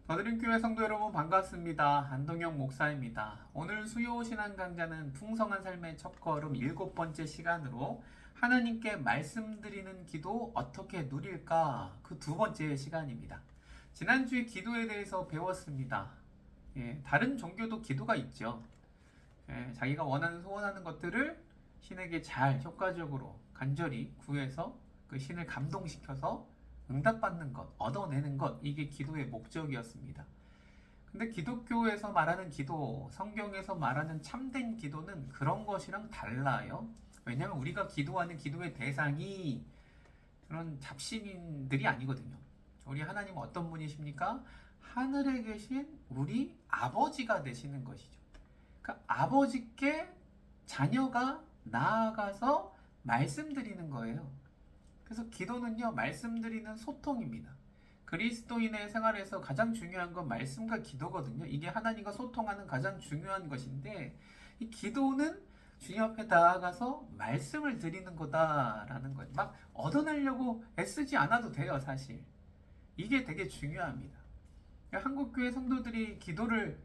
더드림교회 성도 여러분 반갑습니다. 안동영 목사입니다. 오늘 수요 신앙 강좌는 풍성한 삶의 첫걸음 7번째 시간으로 하나님께 말씀드리는 기도 어떻게 누릴까? 그 2번째 시간입니다. 지난주에 기도에 대해서 배웠습니다. 다른 종교도 기도가 있죠. 자기가 원하는 소원하는 것들을 신에게 잘 효과적으로 간절히 구해서 그 신을 감동시켜서 응답받는 것, 얻어내는 것, 이게 기도의 목적이었습니다. 근데 기독교에서 말하는 기도, 성경에서 말하는 참된 기도는 그런 것이랑 달라요. 왜냐하면 우리가 기도하는 기도의 대상이 그런 잡신인들이 아니거든요. 우리 하나님은 어떤 분이십니까? 하늘에 계신 우리 아버지가 되시는 것이죠. 그러니까 아버지께 자녀가 나아가서 말씀드리는 거예요. 그래서 기도는요, 말씀드리는 소통입니다. 그리스도인의 생활에서 가장 중요한 건 말씀과 기도거든요. 이게 하나님과 소통하는 가장 중요한 것인데, 이 기도는 주님 앞에 나아가서 말씀을 드리는 거다라는 거예요. 막 얻어내려고 애쓰지 않아도 돼요, 사실. 이게 되게 중요합니다. 한국교회 성도들이 기도를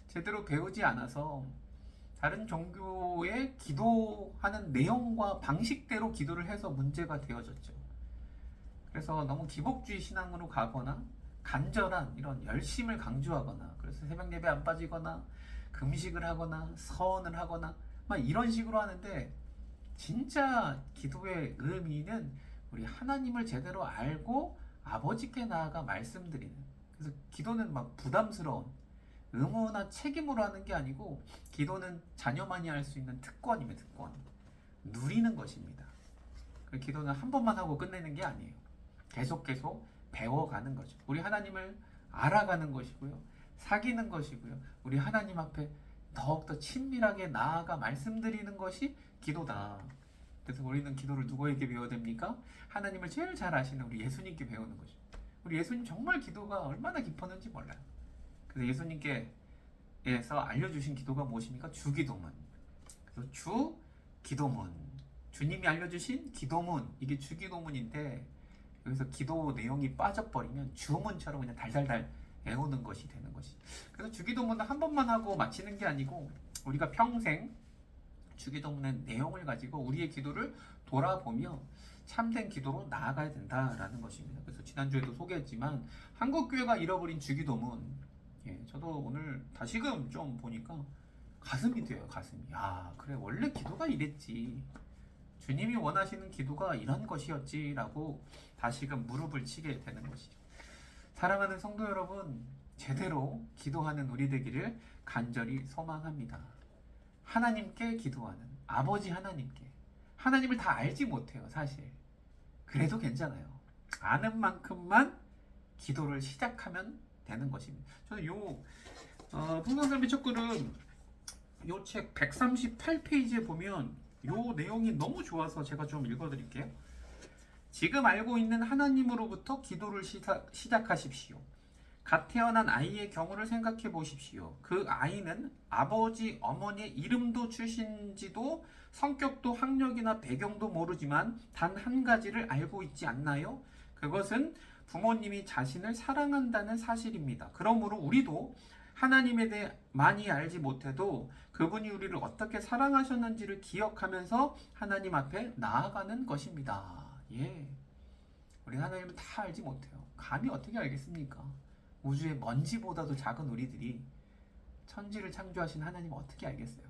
제대로 배우지 않아서 다른 종교의 기도하는 내용과 방식대로 기도를 해서 문제가 되어졌죠. 그래서 너무 기복주의 신앙으로 가거나 간절한 이런 열심을 강조하거나, 그래서 새벽 예배 안 빠지거나 금식을 하거나 서원을 하거나 막 이런 식으로 하는데, 진짜 기도의 의미는 우리 하나님을 제대로 알고 아버지께 나아가 말씀드리는, 그래서 기도는 막 부담스러운 의무나 책임으로 하는 게 아니고, 기도는 자녀만이 할 수 있는 특권입니다. 특권. 누리는 것입니다. 그 기도는 한 번만 하고 끝내는 게 아니에요. 계속 배워가는 거죠. 우리 하나님을 알아가는 것이고요. 사귀는 것이고요. 우리 하나님 앞에 더욱더 친밀하게 나아가 말씀드리는 것이 기도다. 그래서 우리는 기도를 누구에게 배워야 됩니까? 하나님을 제일 잘 아시는 우리 예수님께 배우는 거죠. 우리 예수님 정말 기도가 얼마나 깊었는지 몰라요. 그래서 예수님께서 알려주신 기도가 무엇입니까? 주기도문. 그래서 주기도문. 주님이 알려주신 기도문. 이게 주기도문인데, 여기서 기도 내용이 빠져버리면 주문처럼 그냥 달달달 외우는 것이 되는 것이. 그래서 주기도문은 한 번만 하고 마치는 게 아니고, 우리가 평생 주기도문의 내용을 가지고 우리의 기도를 돌아보며 참된 기도로 나아가야 된다라는 것입니다. 그래서 지난주에도 소개했지만 한국교회가 잃어버린 주기도문, 저도 오늘 다시금 좀 보니까 가슴이 돼요. 가슴이. 야, 그래, 원래 기도가 이랬지, 주님이 원하시는 기도가 이런 것이었지라고 다시금 무릎을 치게 되는 것이죠. 사랑하는 성도 여러분, 제대로 기도하는 우리 되기를 간절히 소망합니다. 하나님께 기도하는 아버지 하나님께. 하나님을 다 알지 못해요, 사실. 그래도 괜찮아요. 아는 만큼만 기도를 시작하면 되는 것입니다. 저는 풍성삶의 첫걸음 요 책 138페이지에 보면 요 내용이 너무 좋아서 제가 좀 읽어드릴게요. 지금 알고 있는 하나님으로부터 기도를 시작하십시오. 갓 태어난 아이의 경우를 생각해 보십시오. 그 아이는 아버지, 어머니의 이름도 출신지도 성격도 학력이나 배경도 모르지만 단 한 가지를 알고 있지 않나요? 그것은 부모님이 자신을 사랑한다는 사실입니다. 그러므로 우리도 하나님에 대해 많이 알지 못해도 그분이 우리를 어떻게 사랑하셨는지를 기억하면서 하나님 앞에 나아가는 것입니다. 우리 하나님은 다 알지 못해요. 감히 어떻게 알겠습니까? 우주의 먼지보다도 작은 우리들이 천지를 창조하신 하나님을 어떻게 알겠어요?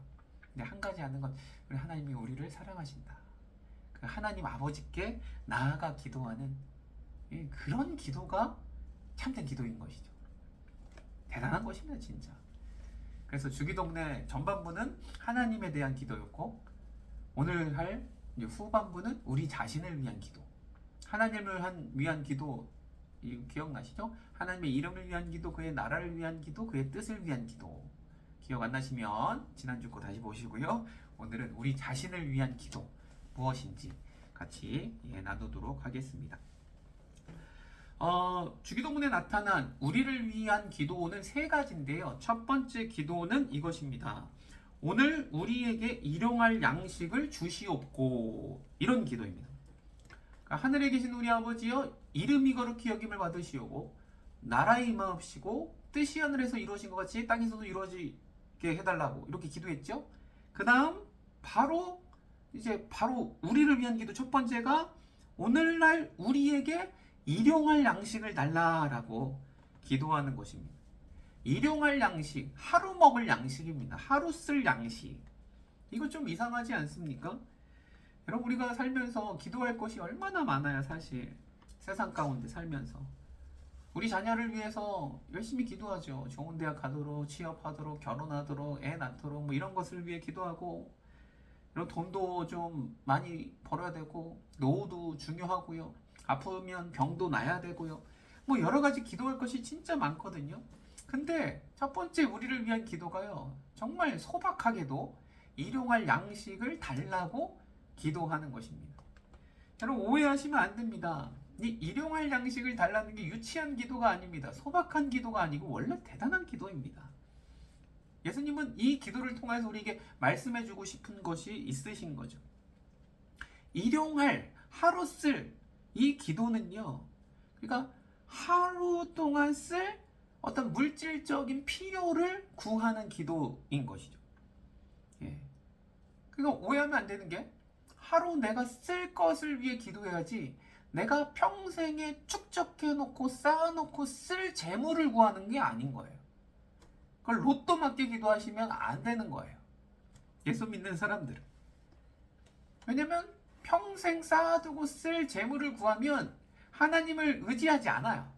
근데 한 가지 아는 건, 우리 하나님이 우리를 사랑하신다. 그 하나님 아버지께 나아가 기도하는 그런 기도가 참된 기도인 것이죠. 대단한 것입니다, 진짜. 그래서 주기도문의 전반부는 하나님에 대한 기도였고, 오늘 할 후반부는 우리 자신을 위한 기도. 하나님을 위한 기도, 기억나시죠? 하나님의 이름을 위한 기도, 그의 나라를 위한 기도, 그의 뜻을 위한 기도. 기억 안 나시면 지난주 거 다시 보시고요. 오늘은 우리 자신을 위한 기도 무엇인지 같이 나누도록 하겠습니다. 주기도문에 나타난 우리를 위한 기도는 3가지인데요. 첫 번째 기도는 이것입니다. 오늘 우리에게 일용할 양식을 주시옵고, 이런 기도입니다. 그러니까 하늘에 계신 우리 아버지여, 이름이 거룩히 여김을 받으시오고 나라의 임하옵시고 뜻이 하늘에서 이루어진 것 같이 땅에서도 이루어지게 해달라고 이렇게 기도했죠. 그 다음 바로 우리를 위한 기도 첫 번째가 오늘날 우리에게 일용할 양식을 달라라고 기도하는 것입니다. 일용할 양식, 하루 먹을 양식입니다. 하루 쓸 양식. 이거 좀 이상하지 않습니까? 여러분, 우리가 살면서 기도할 것이 얼마나 많아요, 사실. 세상 가운데 살면서. 우리 자녀를 위해서 열심히 기도하죠. 좋은 대학 가도록, 취업하도록, 결혼하도록, 애 낳도록 뭐 이런 것을 위해 기도하고, 이런 돈도 좀 많이 벌어야 되고, 노후도 중요하고요. 아프면 병도 나야 되고요. 뭐 여러 가지 기도할 것이 진짜 많거든요. 근데 첫 번째 우리를 위한 기도가요, 정말 소박하게도 일용할 양식을 달라고 기도하는 것입니다. 여러분, 오해하시면 안 됩니다. 이 일용할 양식을 달라는 게 유치한 기도가 아닙니다. 소박한 기도가 아니고 원래 대단한 기도입니다. 예수님은 이 기도를 통해서 우리에게 말씀해주고 싶은 것이 있으신 거죠. 일용할, 하루 쓸 이 기도는요, 그러니까 하루 동안 쓸 어떤 물질적인 필요를 구하는 기도인 것이죠. 예. 그러니까 오해하면 안 되는 게, 하루 내가 쓸 것을 위해 기도해야지 내가 평생에 축적해놓고 쌓아놓고 쓸 재물을 구하는 게 아닌 거예요. 그걸 로또 맞게 기도하시면 안 되는 거예요. 예수 믿는 사람들은. 왜냐면 평생 쌓아두고 쓸 재물을 구하면 하나님을 의지하지 않아요.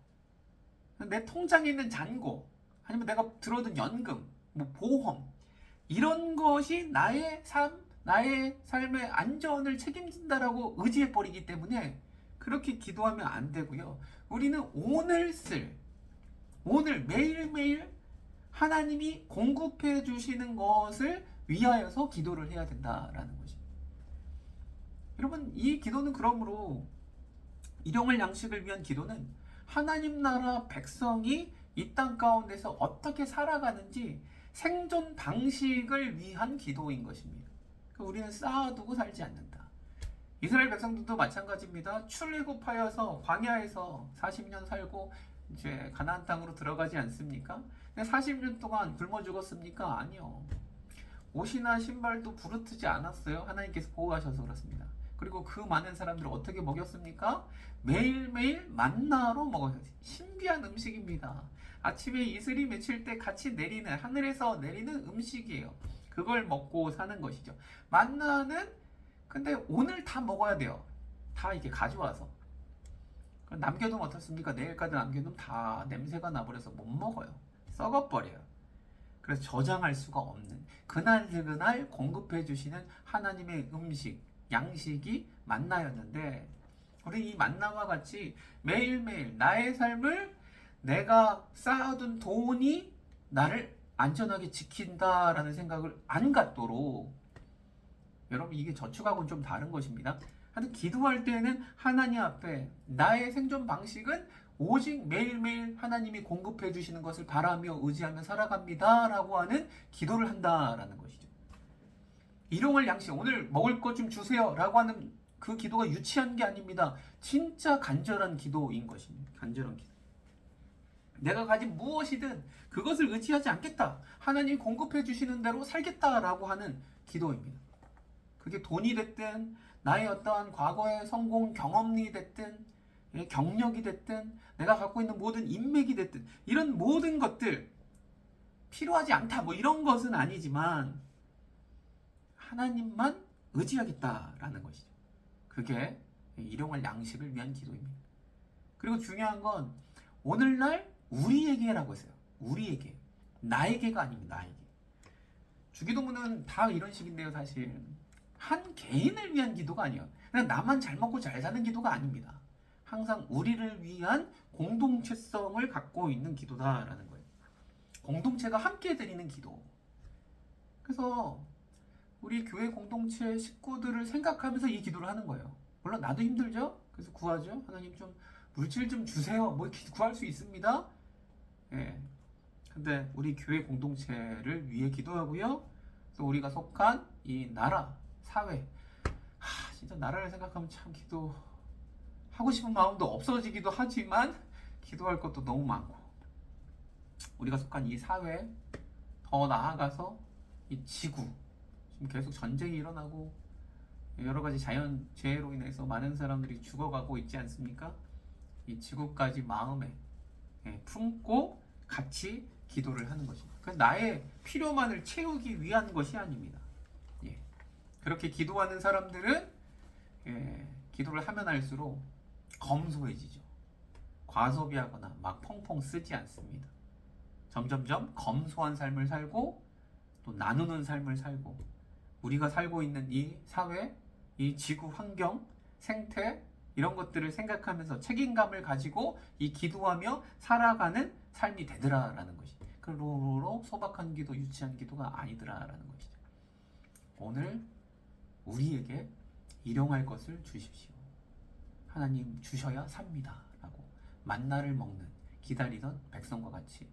내 통장에 있는 잔고, 아니면 내가 들어둔 연금, 뭐 보험, 이런 것이 나의 삶의 안전을 책임진다라고 의지해버리기 때문에 그렇게 기도하면 안 되고요. 우리는 오늘 매일매일 하나님이 공급해 주시는 것을 위하여서 기도를 해야 된다라는 것입니다. 여러분, 이 기도는 그러므로 일용할 양식을 위한 기도는 하나님 나라 백성이 이 땅 가운데서 어떻게 살아가는지 생존 방식을 위한 기도인 것입니다. 우리는 쌓아두고 살지 않는다. 이스라엘 백성들도 마찬가지입니다. 출애굽하여서 광야에서 40년 살고 이제 가나안 땅으로 들어가지 않습니까? 근데 40년 동안 굶어 죽었습니까? 아니요. 옷이나 신발도 부르트지 않았어요. 하나님께서 보호하셔서 그렇습니다. 그리고 그 많은 사람들을 어떻게 먹였습니까? 매일매일 만나로 먹었어요. 신비한 음식입니다. 아침에 이슬이 맺힐 때 같이 내리는, 하늘에서 내리는 음식이에요. 그걸 먹고 사는 것이죠. 만나는 근데 오늘 다 먹어야 돼요. 다 이렇게 가져와서. 남겨두면 어떻습니까? 내일까지 남겨두면 다 냄새가 나버려서 못 먹어요. 썩어버려요. 그래서 저장할 수가 없는, 그날 공급해 주시는 하나님의 음식, 양식이 만나였는데, 우리 이 만나와 같이 매일매일 나의 삶을 내가 쌓아둔 돈이 나를 안전하게 지킨다라는 생각을 안 갖도록, 여러분, 이게 저축하고는 좀 다른 것입니다. 하여튼 기도할 때는 하나님 앞에 나의 생존 방식은 오직 매일매일 하나님이 공급해 주시는 것을 바라며 의지하며 살아갑니다 라고 하는 기도를 한다라는 것이죠. 일용할 양식, 오늘 먹을 것 좀 주세요 라고 하는 그 기도가 유치한 게 아닙니다. 진짜 간절한 기도인 것입니다. 간절한 기도. 내가 가진 무엇이든 그것을 의지하지 않겠다, 하나님이 공급해 주시는 대로 살겠다라고 하는 기도입니다. 그게 돈이 됐든 나의 어떠한 과거의 성공 경험이 됐든 경력이 됐든 내가 갖고 있는 모든 인맥이 됐든, 이런 모든 것들 필요하지 않다 뭐 이런 것은 아니지만 하나님만 의지하겠다라는 것이죠. 그게 일용할 양식을 위한 기도입니다. 그리고 중요한 건 오늘날 우리에게라고 했어요. 우리에게. 나에게가 아닙니다. 나에게. 주기도문은 다 이런 식인데요. 사실 한 개인을 위한 기도가 아니에요. 그냥 나만 잘 먹고 잘 사는 기도가 아닙니다. 항상 우리를 위한 공동체성을 갖고 있는 기도다라는 거예요. 공동체가 함께 드리는 기도. 그래서 우리 교회 공동체 식구들을 생각하면서 이 기도를 하는 거예요. 물론 나도 힘들죠. 그래서 구하죠. 하나님 좀 물질 좀 주세요. 뭐 이렇게 구할 수 있습니다. 예. 근데 우리 교회 공동체를 위해 기도하고요. 또 우리가 속한 이 나라, 사회, 진짜 나라를 생각하면 참 기도하고 싶은 마음도 없어지기도 하지만 기도할 것도 너무 많고, 우리가 속한 이 사회, 더 나아가서 이 지구, 지금 계속 전쟁이 일어나고 여러 가지 자연 재해로 인해서 많은 사람들이 죽어가고 있지 않습니까? 이 지구까지 마음에 품고 같이 기도를 하는 것입니다. 그 나의 필요만을 채우기 위한 것이 아닙니다. 예. 그렇게 기도하는 사람들은 기도를 하면 할수록 검소해지죠. 과소비하거나 막 펑펑 쓰지 않습니다. 점점점 검소한 삶을 살고 또 나누는 삶을 살고 우리가 살고 있는 이 사회, 이 지구 환경, 생태 이런 것들을 생각하면서 책임감을 가지고 이 기도하며 살아가는 삶이 되더라라는 것이. 그러로 소박한 기도, 유치한 기도가 아니더라라는 것이죠. 오늘 우리에게 일용할 것을 주십시오. 하나님 주셔야 삽니다. 라고 만나를 먹는 기다리던 백성과 같이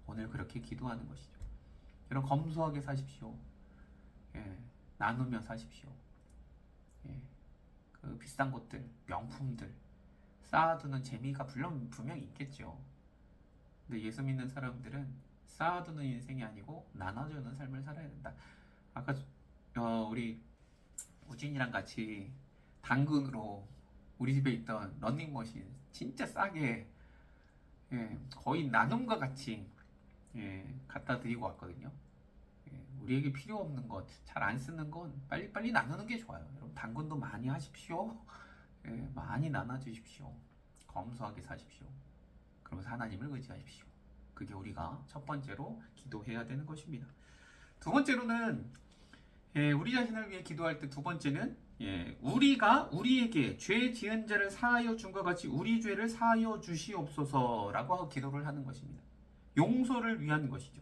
오늘 그렇게 기도하는 것이죠. 여러분 검소하게 사십시오. 나누며 사십시오. 그 비싼 것들, 명품들 쌓아두는 재미가 분명히 있겠죠. 근데 예수 믿는 사람들은 쌓아두는 인생이 아니고 나눠주는 삶을 살아야 된다. 아까 우리 우진이랑 같이 당근으로 우리 집에 있던 러닝머신 진짜 싸게 거의 나눔과 같이 갖다 드리고 왔거든요. 우리에게 필요 없는 것, 잘 안 쓰는 건 빨리빨리 나누는 게 좋아요. 여러분 당근도 많이 하십시오. 많이 나눠주십시오. 검소하게 사십시오. 그러면서 하나님을 의지하십시오. 그게 우리가 첫 번째로 기도해야 되는 것입니다. 두 번째로는 우리 자신을 위해 기도할 때 두 번째는 우리가 우리에게 죄 지은 자를 사하여 준 것 같이 우리 죄를 사하여 주시옵소서라고 기도를 하는 것입니다. 용서를 위한 것이죠.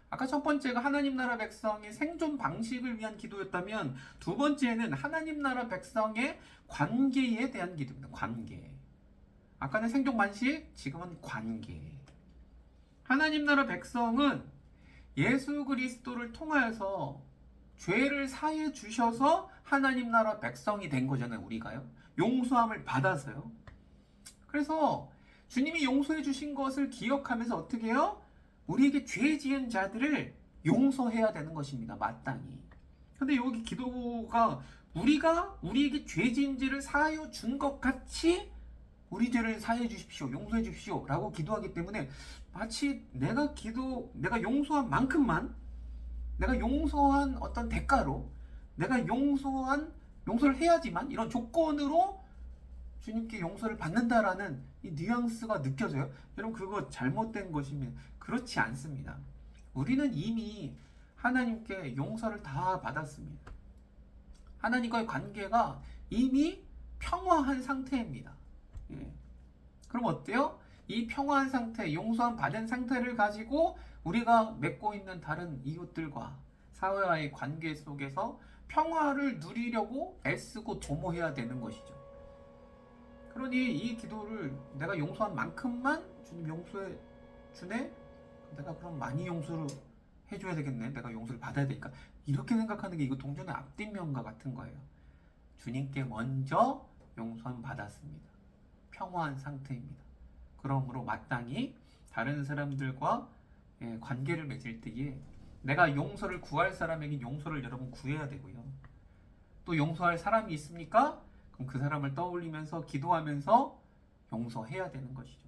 아까 첫 번째가 하나님 나라 백성의 생존 방식을 위한 기도였다면 두 번째는 하나님 나라 백성의 관계에 대한 기도입니다. 관계. 아까는 생존 방식, 지금은 관계. 하나님 나라 백성은 예수 그리스도를 통하여서 죄를 사해 주셔서 하나님 나라 백성이 된 거잖아요. 우리가요. 용서함을 받아서요. 그래서 주님이 용서해 주신 것을 기억하면서 어떻게 해요? 우리에게 죄 지은 자들을 용서해야 되는 것입니다. 마땅히. 근데 여기 기도가 우리가 우리에게 죄 지은 죄를 사하여 준 것 같이 우리 죄를 사해 주십시오. 용서해 주십시오. 라고 기도하기 때문에 마치 내가 용서한 만큼만 내가 용서한 어떤 대가로 내가 용서를 해야지만 이런 조건으로 주님께 용서를 받는다라는 이 뉘앙스가 느껴져요. 여러분 그거 잘못된 것입니다. 그렇지 않습니다. 우리는 이미 하나님께 용서를 다 받았습니다. 하나님과의 관계가 이미 평화한 상태입니다. 그럼 어때요? 이 평화한 상태, 용서함 받은 상태를 가지고 우리가 맺고 있는 다른 이웃들과 사회와의 관계 속에서 평화를 누리려고 애쓰고 도모해야 되는 것이죠. 그러니 이 기도를 내가 용서한 만큼만 주님 용서해 주네? 내가 그럼 많이 용서를 해줘야 되겠네. 내가 용서를 받아야 되니까. 이렇게 생각하는 게 이거 동전의 앞뒷면과 같은 거예요. 주님께 먼저 용서함 받았습니다. 평화한 상태입니다. 그러므로 마땅히 다른 사람들과 관계를 맺을 때에 내가 용서를 구할 사람에게 용서를 여러분 구해야 되고요. 또 용서할 사람이 있습니까? 그럼 그 사람을 떠올리면서 기도하면서 용서해야 되는 것이죠.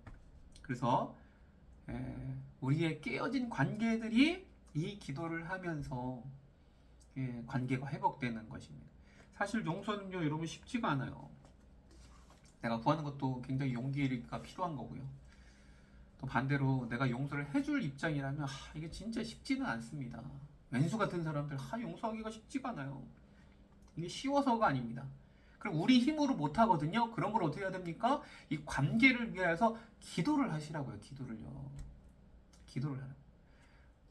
그래서 우리의 깨어진 관계들이 이 기도를 하면서 관계가 회복되는 것입니다. 사실 용서는요 여러분 쉽지가 않아요. 내가 구하는 것도 굉장히 용기가 필요한 거고요. 또 반대로 내가 용서를 해줄 입장이라면 이게 진짜 쉽지는 않습니다. 왼수 같은 사람들 용서하기가 쉽지가 않아요. 이게 쉬워서가 아닙니다. 그럼 우리 힘으로 못하거든요. 그런 걸 어떻게 해야 됩니까? 이 관계를 위해서 기도를 하시라고요. 기도를 하라고.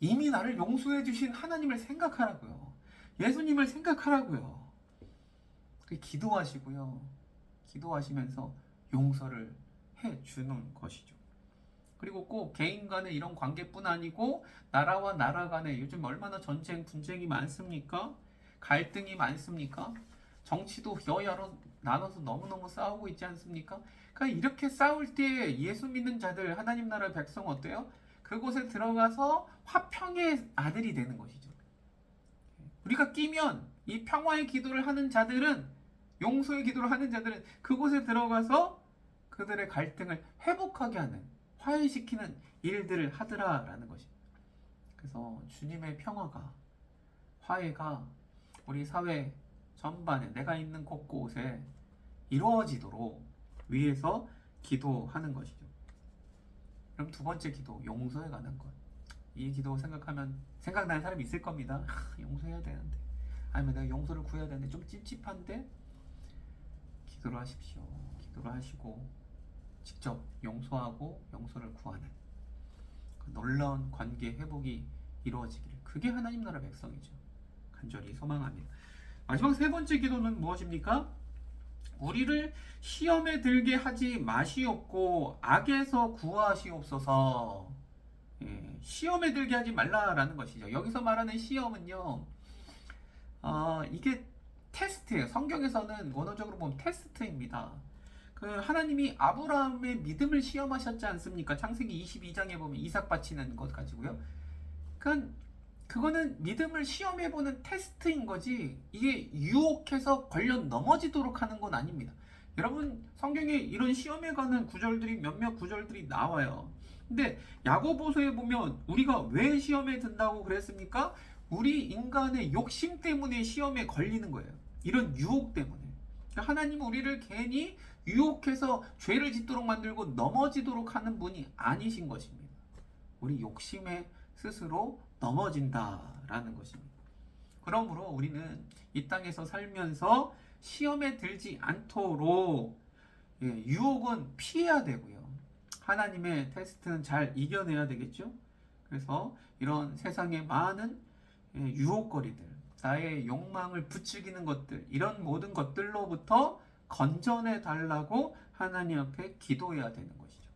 이미 나를 용서해 주신 하나님을 생각하라고요. 예수님을 생각하라고요. 기도하시고요. 기도하시면서 용서를 해주는 것이죠. 그리고 꼭 개인 간의 이런 관계뿐 아니고 나라와 나라 간에 요즘 얼마나 전쟁, 분쟁이 많습니까? 갈등이 많습니까? 정치도 여야로 나눠서 너무너무 싸우고 있지 않습니까? 그러니까 이렇게 싸울 때 예수 믿는 자들, 하나님 나라의 백성 어때요? 그곳에 들어가서 화평의 아들이 되는 것이죠. 우리가 끼면 이 평화의 기도를 하는 자들은, 용서의 기도를 하는 자들은 그곳에 들어가서 그들의 갈등을 회복하게 하는, 화해시키는 일들을 하더라라는 것입니다. 그래서 주님의 평화가, 화해가 우리 사회 전반에, 내가 있는 곳곳에 이루어지도록 위해서 기도하는 것이죠. 그럼 두 번째 기도, 용서에 관한 것. 이 기도 생각나는 사람이 있을 겁니다. 용서해야 되는데, 아니면 내가 용서를 구해야 되는데 좀 찝찝한데, 기도를 하십시오. 기도를 하시고 직접 용서하고 용서를 구하는 그 놀라운 관계 회복이 이루어지기를, 그게 하나님 나라 백성이죠. 간절히 소망합니다. 마지막 세 번째 기도는 무엇입니까? 우리를 시험에 들게 하지 마시옵고 악에서 구하시옵소서. 시험에 들게 하지 말라라는 것이죠. 여기서 말하는 시험은요, 이게 테스트예요. 성경에서는 원어적으로 보면 테스트입니다. 그 하나님이 아브라함의 믿음을 시험하셨지 않습니까? 창세기 22장에 보면 이삭 바치는 것 가지고요. 그거는 믿음을 시험해보는 테스트인 거지, 이게 유혹해서 걸려 넘어지도록 하는 건 아닙니다. 여러분, 성경에 이런 시험에 관한 구절들이, 몇몇 구절들이 나와요. 근데 야고보서에 보면 우리가 왜 시험에 든다고 그랬습니까? 우리 인간의 욕심 때문에 시험에 걸리는 거예요. 이런 유혹 때문에. 하나님은 우리를 괜히 유혹해서 죄를 짓도록 만들고 넘어지도록 하는 분이 아니신 것입니다. 우리 욕심에 스스로 넘어진다라는 것입니다. 그러므로 우리는 이 땅에서 살면서 시험에 들지 않도록 유혹은 피해야 되고요. 하나님의 테스트는 잘 이겨내야 되겠죠. 그래서 이런 세상의 많은 유혹거리들, 나의 욕망을 부추기는 것들, 이런 모든 것들로부터 건져내 달라고 하나님 앞에 기도해야 되는 것이죠.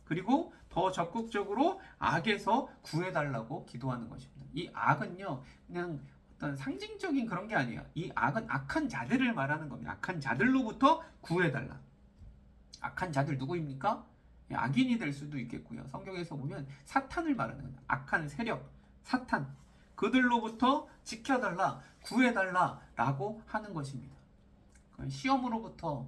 그리고 더 적극적으로 악에서 구해달라고 기도하는 것입니다. 이 악은요, 그냥 어떤 상징적인 그런 게 아니에요. 이 악은 악한 자들을 말하는 겁니다. 악한 자들로부터 구해달라. 악한 자들 누구입니까? 악인이 될 수도 있겠고요. 성경에서 보면 사탄을 말하는 겁니다. 악한 세력, 사탄, 그들로부터 지켜달라, 구해달라라고 하는 것입니다. 시험으로부터,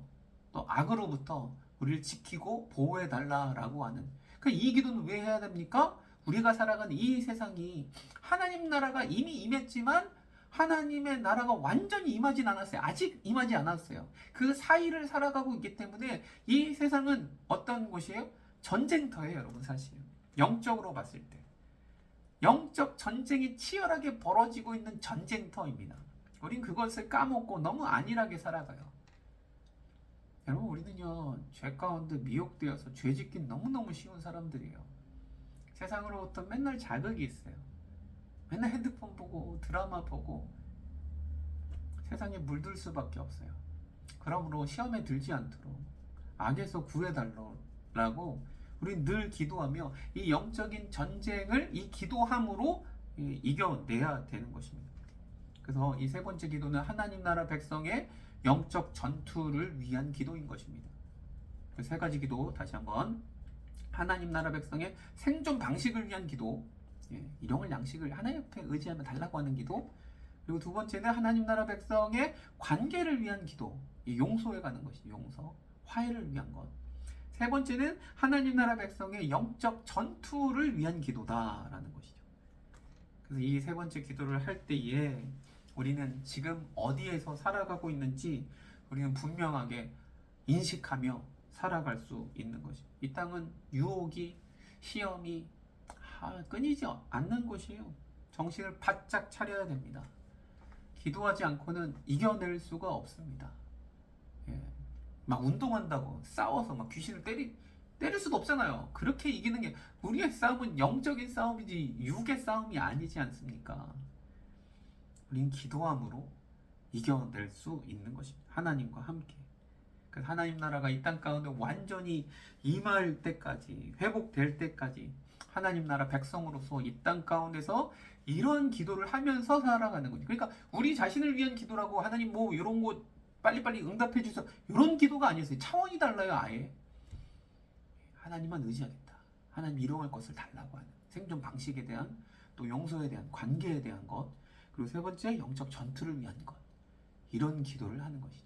또 악으로부터 우리를 지키고 보호해달라라고 하는, 이 기도는 왜 해야 됩니까? 우리가 살아가는 이 세상이 하나님 나라가 이미 임했지만 하나님의 나라가 완전히 임하진 않았어요. 아직 임하지 않았어요. 그 사이를 살아가고 있기 때문에 이 세상은 어떤 곳이에요? 전쟁터예요, 여러분. 사실 영적으로 봤을 때 영적 전쟁이 치열하게 벌어지고 있는 전쟁터입니다. 우린 그것을 까먹고 너무 안일하게 살아가요. 여러분, 우리는요, 죄 가운데 미혹되어서 죄 짓기 너무너무 쉬운 사람들이에요. 세상으로부터 맨날 자극이 있어요. 맨날 핸드폰 보고 드라마 보고 세상에 물들 수밖에 없어요. 그러므로 시험에 들지 않도록 악에서 구해달라고 우리는 늘 기도하며 이 영적인 전쟁을 이 기도함으로 이겨내야 되는 것입니다. 그래서 이 세 번째 기도는 하나님 나라 백성의 영적 전투를 위한 기도인 것입니다. 그 세 가지 기도 다시 한번, 하나님 나라 백성의 생존 방식을 위한 기도, 일용할 양식을 하나님 앞에 의지하며 달라고 하는 기도, 그리고 두 번째는 하나님 나라 백성의 관계를 위한 기도, 용서에 가는 것이 용서, 화해를 위한 것. 세 번째는 하나님 나라 백성의 영적 전투를 위한 기도다라는 것이죠. 그래서 이 세 번째 기도를 할 때에 우리는 지금 어디에서 살아가고 있는지 우리는 분명하게 인식하며 살아갈 수 있는 것이죠. 이 땅은 유혹이, 시험이 끊이지 않는 곳이에요. 정신을 바짝 차려야 됩니다. 기도하지 않고는 이겨낼 수가 없습니다. 막 운동한다고 싸워서 막 귀신을 때릴 수도 없잖아요. 그렇게 이기는 게, 우리의 싸움은 영적인 싸움이지 육의 싸움이 아니지 않습니까? 우리는 기도함으로 이겨낼 수 있는 것입니다. 하나님과 함께. 그래서 하나님 나라가 이 땅 가운데 완전히 임할 때까지, 회복될 때까지 하나님 나라 백성으로서 이 땅 가운데서 이런 기도를 하면서 살아가는 거죠. 그러니까 우리 자신을 위한 기도라고 하나님 뭐 이런 거 빨리빨리 응답해 주셔서 이런 기도가 아니었어요. 차원이 달라요. 아예 하나님만 의지하겠다, 하나님 일용할 것을 달라고 하는, 생존 방식에 대한, 또 용서에 대한, 관계에 대한 것, 그리고 세 번째 영적 전투를 위한 것, 이런 기도를 하는 것이죠.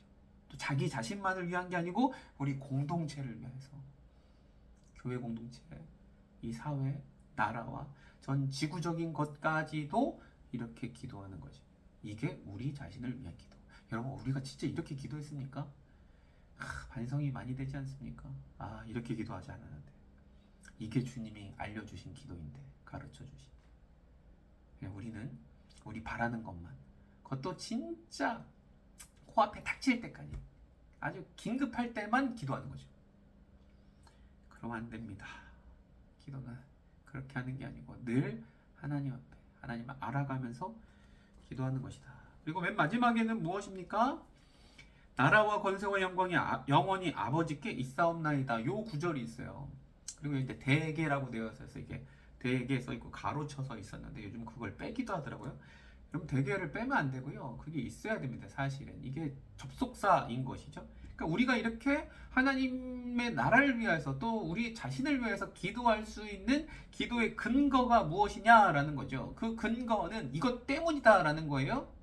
또 자기 자신만을 위한 게 아니고 우리 공동체를 위해서, 교회 공동체, 이 사회, 나라와 전 지구적인 것까지도 이렇게 기도하는 거죠. 이게 우리 자신을 위한 기도. 여러분, 우리가 진짜 이렇게 기도했습니까? 반성이 많이 되지 않습니까? 이렇게 기도하지 않았는데, 이게 주님이 알려주신 기도인데, 가르쳐주신. 우리는 우리 바라는 것만, 그것도 진짜 코앞에 닥칠 때까지, 아주 긴급할 때만 기도하는 거죠. 그러면 안 됩니다. 기도는 그렇게 하는 게 아니고 늘 하나님 앞에, 하나님을 알아가면서 기도하는 것이다. 그리고 맨 마지막에는 무엇입니까? 나라와 권세와 영광이 영원히 아버지께 있사옵나이다. 요 구절이 있어요. 그리고 이제 대개라고 되어 있어서 이게 대개 써 있고 가로 쳐서 있었는데 요즘 그걸 빼기도 하더라고요. 그럼 대개를 빼면 안 되고요. 그게 있어야 됩니다. 사실은 이게 접속사인 것이죠. 그러니까 우리가 이렇게 하나님의 나라를 위해서 또 우리 자신을 위해서 기도할 수 있는 기도의 근거가 무엇이냐라는 거죠. 그 근거는 이것 때문이다라는 거예요.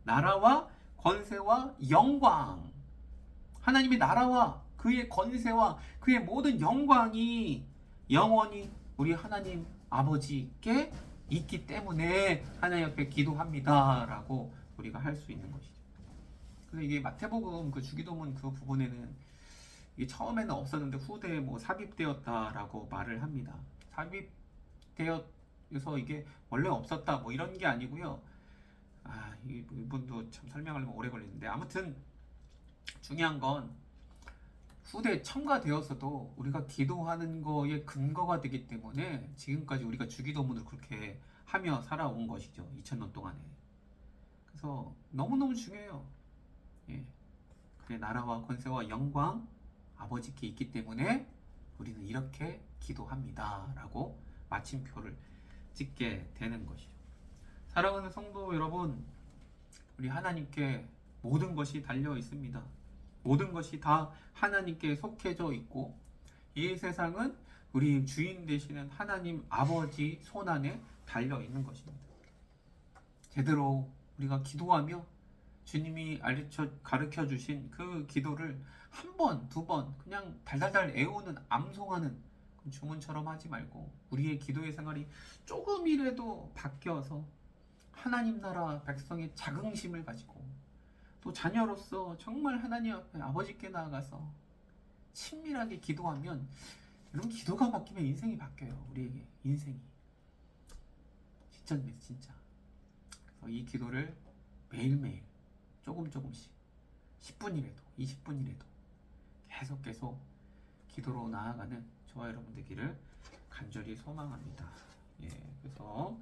나라와 권세와 영광, 하나님의 나라와 그의 권세와 그의 모든 영광이 영원히 우리 하나님 아버지께 있기 때문에 하나님 앞에 기도합니다 라고 우리가 할 수 있는 것이죠. 그래서 이게 마태복음 그 주기도문 그 부분에는 이게 처음에는 없었는데 후대에 뭐 삽입되었다라고 말을 합니다. 삽입되어서 이게 원래 없었다 뭐 이런 게 아니고요. 이분도 참 설명하려면 오래 걸리는데, 아무튼 중요한 건 후대에 첨가되었어도 우리가 기도하는 거에 근거가 되기 때문에 지금까지 우리가 주기도문을 그렇게 하며 살아온 것이죠. 2000년 동안에. 그래서 너무너무 중요해요. 그의 나라와 권세와 영광 아버지께 있기 때문에 우리는 이렇게 기도합니다 라고 마침표를 찍게 되는 것이죠. 사랑하는 성도 여러분, 우리 하나님께 모든 것이 달려 있습니다. 모든 것이 다 하나님께 속해져 있고, 이 세상은 우리 주인 되시는 하나님 아버지 손안에 달려 있는 것입니다. 제대로 우리가 기도하며 주님이 가르쳐 주신 그 기도를 한 번, 두 번 그냥 달달달 애우는, 암송하는 주문처럼 하지 말고 우리의 기도의 생활이 조금이라도 바뀌어서 하나님 나라 백성의 자긍심을 가지고 또 자녀로서 정말 하나님 앞에 아버지께 나아가서 친밀하게 기도하면, 여러분, 기도가 바뀌면 인생이 바뀌어요. 우리에게 인생이 진짜입니다. 진짜. 그래서 이 기도를 매일매일 조금씩 10분이라도 20분이라도 계속 기도로 나아가는 저와 여러분 되기를 간절히 소망합니다. 그래서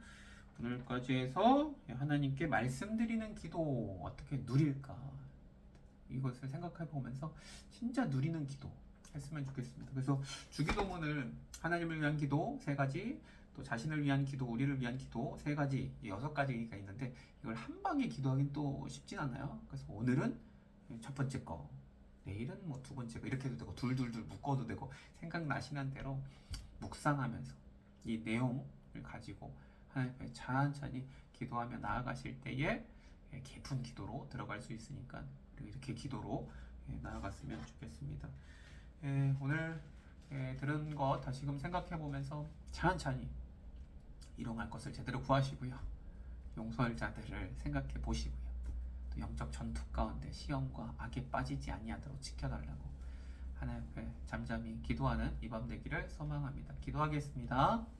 오늘까지 해서 하나님께 말씀드리는 기도 어떻게 누릴까, 이것을 생각해 보면서 진짜 누리는 기도 했으면 좋겠습니다. 그래서 주기도문을 하나님을 위한 기도 3가지, 또 자신을 위한 기도, 우리를 위한 기도 3가지, 6가지가 있는데 이걸 한 방에 기도하긴 또 쉽진 않아요. 그래서 오늘은 첫 번째 거, 내일은 뭐 두 번째 거, 이렇게 해도 되고 둘둘둘 묶어도 되고, 생각나시는 대로 묵상하면서 이 내용을 가지고 하나님 앞에 천천히 기도하며 나아가실 때에 깊은 기도로 들어갈 수 있으니까 이렇게 기도로 나아갔으면 좋겠습니다. 오늘 들은 것 다시금 생각해 보면서 천천히 일용할 것을 제대로 구하시고요. 용서할 자들을 생각해 보시고요. 또 영적 전투 가운데 시험과 악에 빠지지 아니하도록 지켜달라고 하나님 앞에 잠잠히 기도하는 이 밤 되기를 소망합니다. 기도하겠습니다.